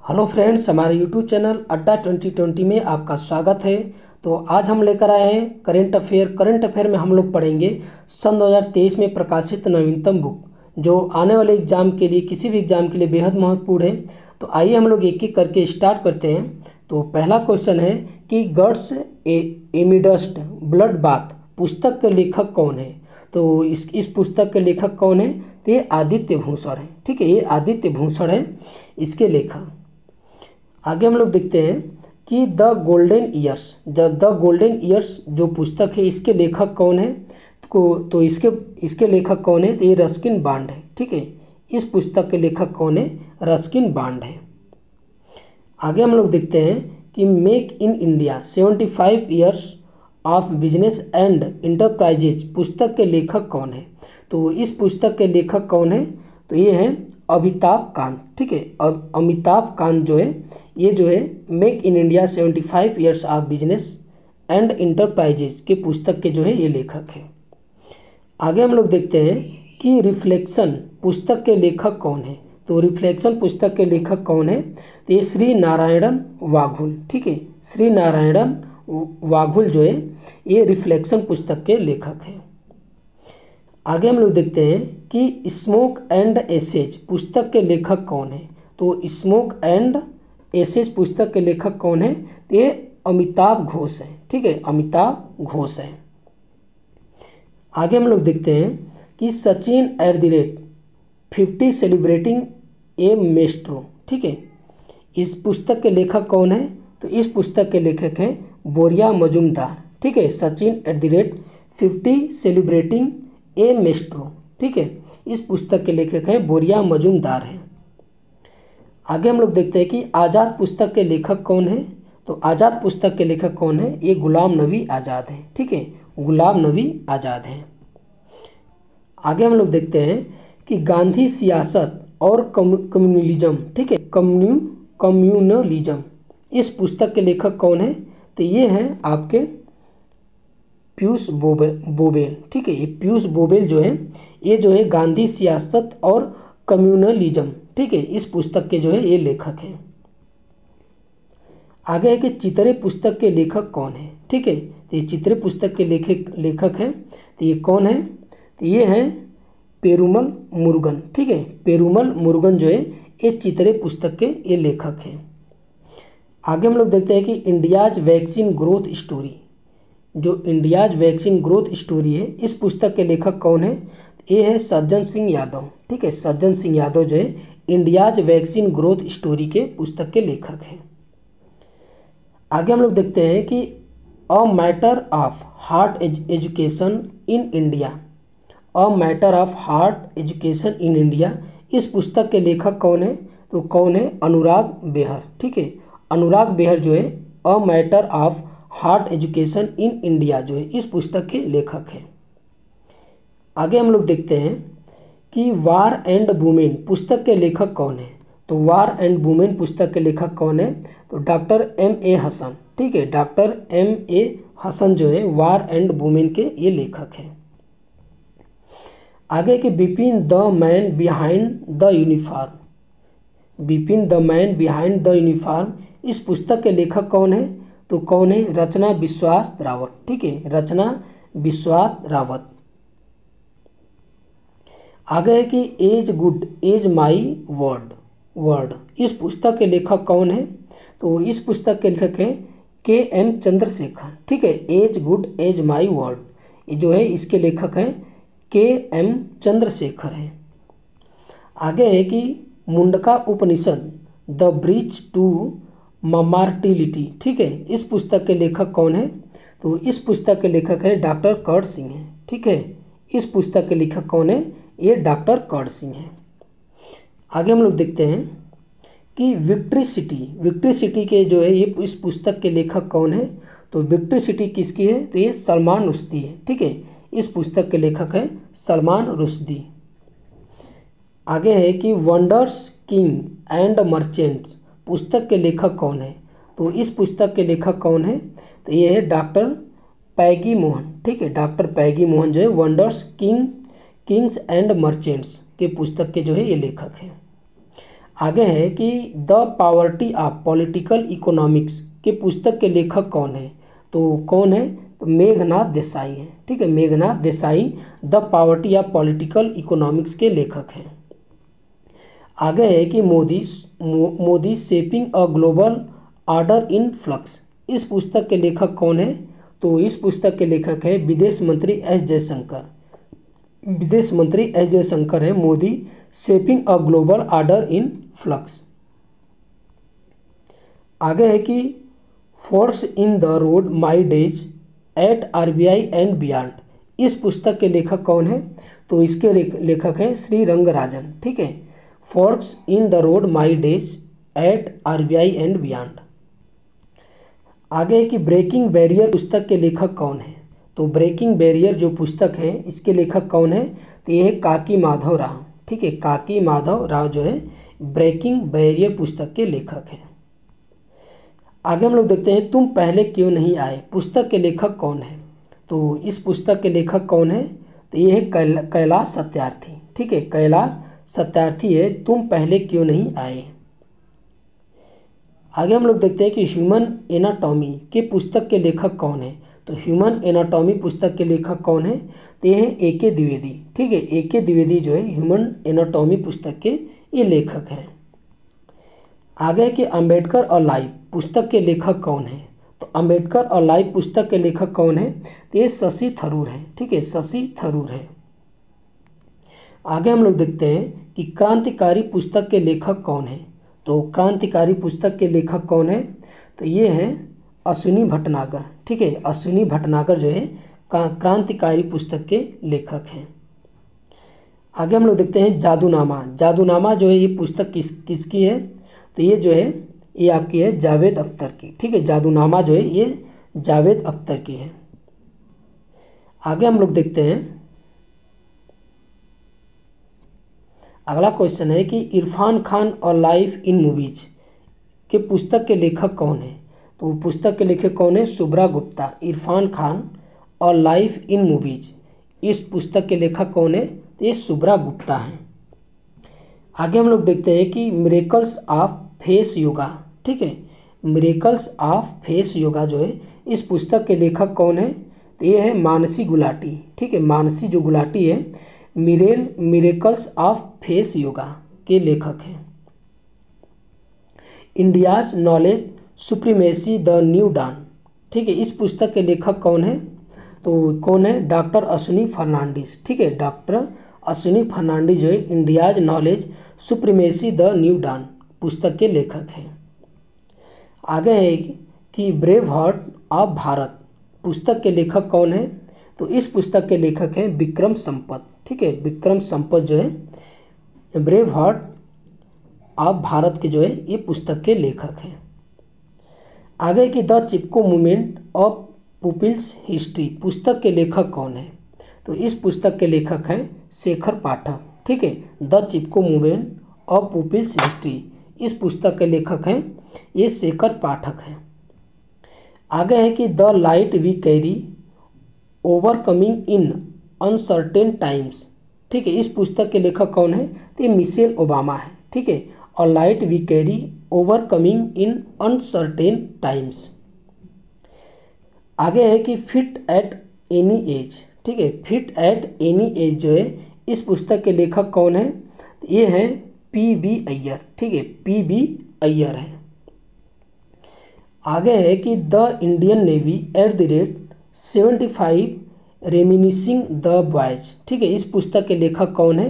Hello friends, हमारे YouTube channel अड्डा 2020 में आपका स्वागत है। तो आज हम लेकर आए हैं करंट अफेयर में हम लोग पढ़ेंगे सन 2023 में प्रकाशित नवीनतम बुक, जो आने वाले एग्ज़ाम के लिए, किसी भी एग्ज़ाम के लिए बेहद महत्वपूर्ण है। तो आइए हम लोग एक एक करके स्टार्ट करते हैं। तो पहला क्वेश्चन है कि गट्स एमिडस्ट ब्लड बाथ पुस्तक के लेखक कौन है। तो इस पुस्तक के लेखक कौन है? तो ये आदित्य भूषण है। ठीक है, ये आदित्य भूषण है इसके लेखक। आगे हम लोग देखते हैं कि द गोल्डन ईयर्स जो पुस्तक है, इसके लेखक कौन है। तो इसके लेखक कौन है? तो ये रस्किन बॉन्ड है। ठीक है, इस पुस्तक के लेखक कौन है? रस्किन बॉन्ड है। आगे हम लोग देखते हैं कि make in India 75 years of business and enterprises पुस्तक के लेखक कौन है। तो इस पुस्तक के लेखक कौन है? तो ये है अमिताभ कांत। ठीक है, अब अमिताभ कांत जो है, ये जो है make in India 75 years of business and enterprises के पुस्तक के जो है ये लेखक है। आगे हम लोग देखते हैं कि रिफ्लेक्शन पुस्तक के लेखक कौन है। तो रिफ्लेक्शन पुस्तक के लेखक कौन है? तो ये श्री नारायणन वाघुल। ठीक है, श्री नारायणन वाघुल जो है ये रिफ्लेक्शन पुस्तक के लेखक हैं। आगे हम लोग देखते हैं कि स्मोक एंड एसेज पुस्तक के लेखक कौन है। तो स्मोक एंड एसेज पुस्तक के लेखक कौन है? तो ये अमिताभ घोष है। ठीक है, अमिताभ घोष है। आगे हम लोग देखते हैं कि सचिन @50 सेलिब्रेटिंग ए मेस्ट्रो। ठीक है, इस पुस्तक के लेखक कौन है? तो इस पुस्तक के लेखक हैं बोरिया मजूमदार। ठीक है, सचिन @50 सेलिब्रेटिंग ए मेस्ट्रो। ठीक है, इस पुस्तक के लेखक हैं बोरिया मजूमदार हैं। आगे हम लोग देखते हैं कि आज़ाद पुस्तक के लेखक कौन है। तो आज़ाद पुस्तक के लेखक कौन है? ये गुलाम नबी आज़ाद हैं। ठीक है, गुलाम नबी आज़ाद हैं। आगे हम लोग देखते हैं कि गांधी सियासत और कम्युनलिज्म। ठीक है, कम्युनलिज्म इस पुस्तक के लेखक कौन है? तो ये हैं आपके पीयूष बोबेल। ठीक है, ये पीयूष बोबेल जो है, ये जो है गांधी सियासत और कम्युनलिज्म, ठीक है, इस पुस्तक के जो है ये लेखक हैं। आगे है कि चितरे पुस्तक के लेखक कौन है। ठीक है, तो ये चितरे पुस्तक के लेखक हैं। तो ये कौन है? तो ये हैं पेरुमल मुरुगन। ठीक है, पेरुमल मुरुगन जो है ये चितरे पुस्तक के ये लेखक हैं। आगे हम लोग देखते हैं कि इंडियाज वैक्सीन ग्रोथ स्टोरी, जो इंडियाज वैक्सीन ग्रोथ स्टोरी है, इस पुस्तक के लेखक कौन है? ये है सज्जन सिंह यादव। ठीक है, सज्जन सिंह यादव जो है इंडियाज वैक्सीन ग्रोथ स्टोरी के पुस्तक के लेखक हैं। आगे हम लोग देखते हैं कि a matter of heart education in India, a matter of heart education in India, इस पुस्तक के लेखक कौन है? तो कौन है? अनुराग बेहर। ठीक है, अनुराग बेहर जो है a matter of heart education in India जो है इस पुस्तक के लेखक हैं। आगे हम लोग देखते हैं कि वार एंड वुमेन पुस्तक के लेखक कौन है। तो वार एंड वुमेन पुस्तक के लेखक कौन है? तो डॉक्टर M.A. हसन। ठीक है, डॉक्टर M.A. हसन जो है वार एंड वुमेन के ये लेखक हैं। आगे कि Bipin the man behind the uniform, Bipin the man behind the uniform, इस पुस्तक के लेखक कौन है? तो कौन है? रचना विश्वास रावत। ठीक है, रचना विश्वास रावत। आगे है कि as good as my word, इस पुस्तक के लेखक कौन है? तो इस पुस्तक के लेखक हैं KM चंद्रशेखर। ठीक है, as good as my word, ये जो है इसके लेखक हैं KM चंद्रशेखर हैं। आगे है कि मुंडका उपनिषद द ब्रिज टू मॉर्टिलिटी। ठीक है, इस पुस्तक के लेखक कौन है? तो इस पुस्तक के लेखक है डॉक्टर कर्ण सिंह है। ठीक है, इस पुस्तक के लेखक कौन है? ये डॉक्टर कर्ण सिंह है। आगे हम लोग देखते हैं कि विक्ट्री सिटी के जो है ये इस पुस्तक के लेखक कौन है? तो विक्ट्री सिटी किसकी है? तो ये सलमान रुश्दी है। ठीक है, इस पुस्तक के लेखक है सलमान रुश्दी। आगे है कि वंडर्स किंग एंड मर्चेंट्स पुस्तक के लेखक कौन है? तो इस पुस्तक के लेखक कौन है? तो ये है डॉक्टर पैगी मोहन। ठीक है, डॉक्टर पैगी मोहन जो है वंडर्स किंग्स एंड मर्चेंट्स के पुस्तक के जो है ये लेखक हैं। आगे है कि the poverty of political economics के पुस्तक के लेखक कौन है? तो कौन है? तो मेघनाथ देसाई हैं। ठीक है, Meghnath Desai the poverty of political economics के लेखक हैं। आगे है कि Modi shaping a global order in flux, इस पुस्तक के लेखक कौन है? तो इस पुस्तक के लेखक है विदेश मंत्री एस जयशंकर। विदेश मंत्री एस जयशंकर है Modi shaping a global order in flux. आगे है कि forks in the road my days at RBI and beyond, इस पुस्तक के लेखक कौन है? तो इसके लेखक हैं श्री रंगराजन। ठीक है, forks in the road my days at RBI and beyond. आगे है कि ब्रेकिंग बैरियर पुस्तक के लेखक कौन है? तो ब्रेकिंग बैरियर जो पुस्तक है इसके लेखक कौन है? तो ये है काकी माधव राव। ठीक है, काकी माधव राव जो है ब्रेकिंग बैरियर पुस्तक के लेखक हैं। आगे हम लोग देखते हैं तुम पहले क्यों नहीं आए, पुस्तक के लेखक कौन है? तो इस पुस्तक के लेखक कौन है? तो ये है कैलाश सत्यार्थी। ठीक है, कैलाश सत्यार्थी है तुम पहले क्यों नहीं आए। आगे हम लोग देखते हैं कि ह्यूमन एनाटॉमी के पुस्तक के लेखक कौन है? तो ह्यूमन एनाटॉमी पुस्तक के लेखक कौन है? तो ये है ए.के. द्विवेदी। ठीक है, ए.के. द्विवेदी जो है ह्यूमन एनाटॉमी पुस्तक के ये लेखक हैं। आगे कि अंबेडकर और लाइफ पुस्तक के लेखक कौन है? तो अंबेडकर और लाइफ पुस्तक के लेखक कौन है? तो ये शशि थरूर है। ठीक है, शशि थरूर है। आगे हम लोग देखते हैं कि क्रांतिकारी पुस्तक के लेखक कौन है? तो क्रांतिकारी पुस्तक के लेखक कौन है? तो ये है अश्विनी भटनागर। ठीक है, अश्विनी भटनागर जो है क्रांतिकारी पुस्तक के लेखक हैं। आगे हम लोग देखते हैं जादूनामा। जादूनामा जो है ये पुस्तक किसकी है? तो ये जो है ये आपकी है जावेद अख्तर की। ठीक है, जादूनामा जो है ये जावेद अख्तर की है। आगे हम लोग देखते हैं अगला क्वेश्चन है कि इरफान खान और लाइफ इन मूवीज के पुस्तक के लेखक कौन है? तो पुस्तक के लेखक कौन है? शुभ्रा गुप्ता। इरफान खान और लाइफ इन मूवीज, इस पुस्तक के लेखक कौन है? तो ये शुभ्रा गुप्ता हैं। आगे हम लोग देखते हैं कि मिरेकल्स ऑफ फेस योगा। ठीक है, मिरेकल्स ऑफ फेस योगा जो है इस पुस्तक के लेखक कौन है? तो ये है मानसी गुलाटी। ठीक है, मानसी जो गुलाटी है मिरेकल्स ऑफ फेस योगा के लेखक हैं। India's knowledge supremacy the new dawn. ठीक है, इस पुस्तक के लेखक कौन है? तो कौन है? डॉक्टर अश्विनी फर्नांडिस। ठीक है, डॉक्टर अश्विनी फर्नांडिस जो है India's knowledge supremacy the new dawn पुस्तक के लेखक हैं। आगे है कि ब्रेव हार्ट ऑफ भारत पुस्तक के लेखक कौन है? तो इस पुस्तक के लेखक हैं विक्रम संपत। ठीक है, विक्रम संपत जो है ब्रेव हार्ट ऑफ भारत के जो है ये पुस्तक के लेखक हैं। आगे की the Chipko movement of people's history पुस्तक के लेखक कौन है? तो इस पुस्तक के लेखक हैं शेखर पाठक। ठीक है, the Chipko movement of people's history, इस पुस्तक के लेखक हैं ये शेखर पाठक हैं। आगे है कि the light we carry overcoming in uncertain times. ठीक है, इस पुस्तक के लेखक कौन है? तो ये मिशेल ओबामा है। ठीक है, और light we carry overcoming in uncertain times. आगे है कि फिट एट एनी एज। ठीक है, फिट एट एनी एज जो है इस पुस्तक के लेखक कौन है? तो ये है पी.बी. अय्यर। ठीक है, पी.बी. अय्यर है। आगे है कि the Indian navy @75 reminiscing the boys. ठीक है, इस पुस्तक के लेखक कौन है?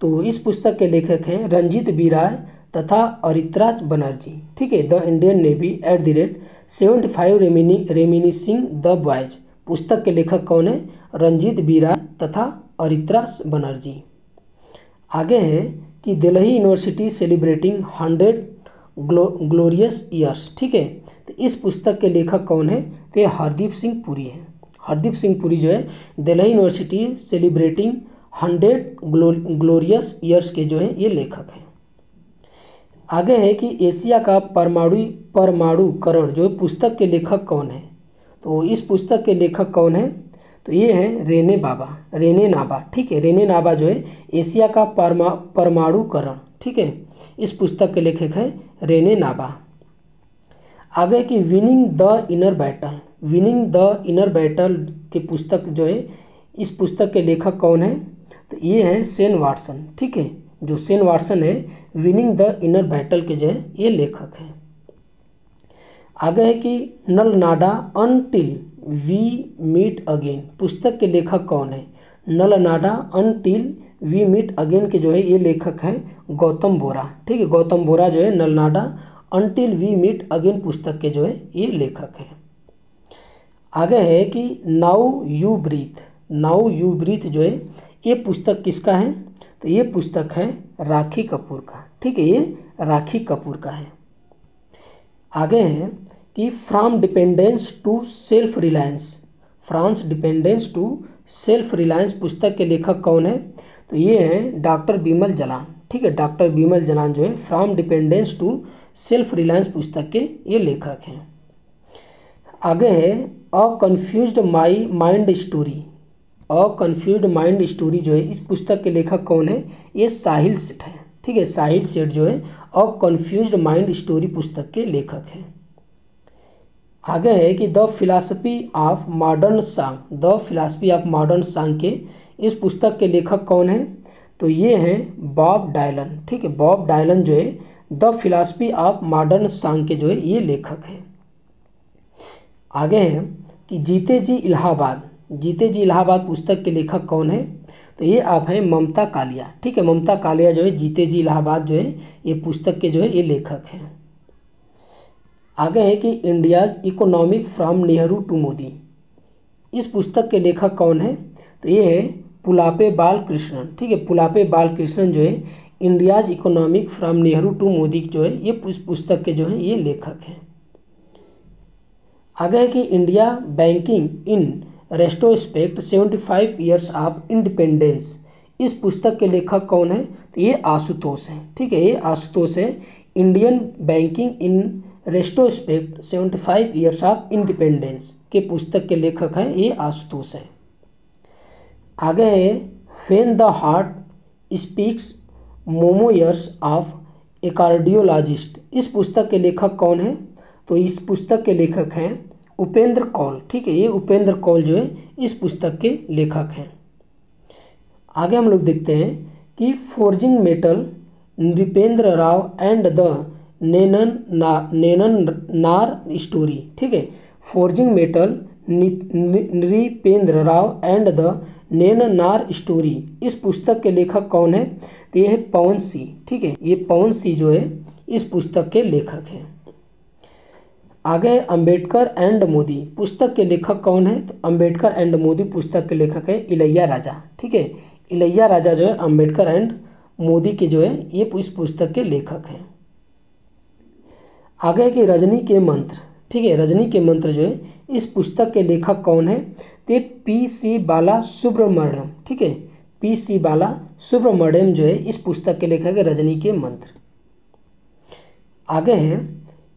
तो इस पुस्तक के लेखक हैं रंजीत बी राय तथा अरित्रा बनर्जी। ठीक है, the Indian navy @75 reminiscing the boys पुस्तक के लेखक कौन है? रंजीत बी राय तथा अरित्रा बनर्जी। आगे है कि Delhi university celebrating 100 glorious years. ठीक है, तो इस पुस्तक के लेखक कौन है? तो ये हरदीप सिंह पुरी है। हरदीप सिंह पुरी जो है Delhi university celebrating 100 glorious years के जो है ये लेखक हैं। आगे है कि एशिया का परमाणुकरण जो पुस्तक के लेखक कौन है? तो इस पुस्तक के लेखक कौन है? तो ये है रेने नाबा। ठीक है, रेने नाबा जो है एशिया का परमाणुकरण। ठीक है, इस पुस्तक के लेखक हैं रेने नाबा। आगे की winning the inner battle, winning the inner battle की पुस्तक जो है, इस पुस्तक के लेखक कौन है? तो ये है शेन वाटसन। ठीक है, जो शेन वाटसन है विनिंग द इनर बैटल के जो है ये लेखक हैं। आगे है कि नल नाडा अनटिल वी मीट अगेन, पुस्तक के लेखक कौन है? नल नाडा अनटिल वी मीट अगेन के जो है ये लेखक हैं गौतम बोरा। ठीक है, गौतम बोरा जो है नल नाडा अनटिल वी मीट अगेन पुस्तक के जो है ये लेखक हैं। आगे है कि now you breathe, now you breathe जो है ये पुस्तक किसका है? तो ये पुस्तक है राखी कपूर का। ठीक है, ये राखी कपूर का है। आगे है कि from dependence to self reliance, from dependence to self reliance पुस्तक के लेखक कौन है? तो ये हैं डॉक्टर बिमल जलान। ठीक है, डॉक्टर बिमल जलान जो है from dependence to self reliance पुस्तक के ये लेखक हैं। आगे है a confused mind story, a confused mind story जो है इस पुस्तक के लेखक कौन है? ये साहिल सेठ है। ठीक है, साहिल सेठ जो है अ कन्फ्यूज्ड माइंड स्टोरी पुस्तक के लेखक हैं। आगे है कि the philosophy of modern song, the philosophy of modern song के इस पुस्तक के लेखक कौन है? तो ये हैं बॉब डायलन। ठीक है, बॉब डायलन जो है the philosophy of modern song के जो है ये लेखक हैं। आगे है कि जीते जी इलाहाबाद, जीते जी इलाहाबाद पुस्तक के लेखक कौन है? तो ये आप हैं ममता कालिया। ठीक है, ममता कालिया जो है जीते जी इलाहाबाद जो है ये पुस्तक के जो है ये लेखक हैं। आगे है कि India's economic from Nehru to Modi, इस पुस्तक के लेखक कौन है? तो ये है पुलापे बालकृष्णन। ठीक है, पुलापे बालकृष्णन जो है India's economic from Nehru to Modi जो है ये पुस्तक के जो है ये लेखक हैं। आगे है कि India banking in retrospect 75 years of independence, इस पुस्तक के लेखक कौन है? तो ये आशुतोष हैं। ठीक है, ये आशुतोष है Indian banking in retrospect 75 years of independence के पुस्तक के लेखक हैं ये आशुतोष हैं। आगे है when the heart speaks memoirs of a cardiologist, इस पुस्तक के लेखक कौन है? तो इस पुस्तक के लेखक हैं उपेंद्र कौल। ठीक है, ये उपेंद्र कौल जो है इस पुस्तक के लेखक हैं। आगे हम लोग देखते हैं कि forging metal Nripendra Rao and the नेनन नार स्टोरी। ठीक है, forging metal Nripendra Rao and the नेनन नार स्टोरी, इस पुस्तक के लेखक कौन है? तो ये है पवन सिंह। ठीक है, ये पवन सिंह जो है इस पुस्तक के लेखक हैं। आगे अंबेडकर एंड मोदी पुस्तक के लेखक कौन है? तो अंबेडकर एंड मोदी पुस्तक के लेखक है इलैया राजा। ठीक है, इलैया राजा जो है अंबेडकर एंड मोदी के जो है ये इस पुस्तक के लेखक हैं। आगे कि रजनी के मंत्र। ठीक है, रजनी के मंत्र जो है इस पुस्तक के लेखक कौन है? तो पी.सी. बाला सुब्रमण्यम। ठीक है, पी.सी. बाला सुब्रमण्यम जो है इस पुस्तक के लेखक है रजनी के मंत्र। आगे है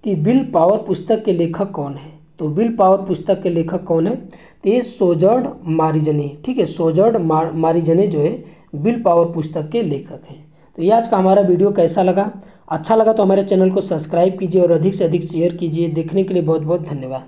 कि विल पावर पुस्तक के लेखक कौन है? तो विल पावर पुस्तक के लेखक कौन है? तो ये सोजर्ड मारिजने। ठीक है, सोजर्ड मारिजने जो है विल पावर पुस्तक के लेखक हैं। तो ये आज का हमारा वीडियो कैसा लगा? अच्छा लगा तो हमारे चैनल को सब्सक्राइब कीजिए और अधिक से अधिक शेयर कीजिए। देखने के लिए बहुत बहुत धन्यवाद।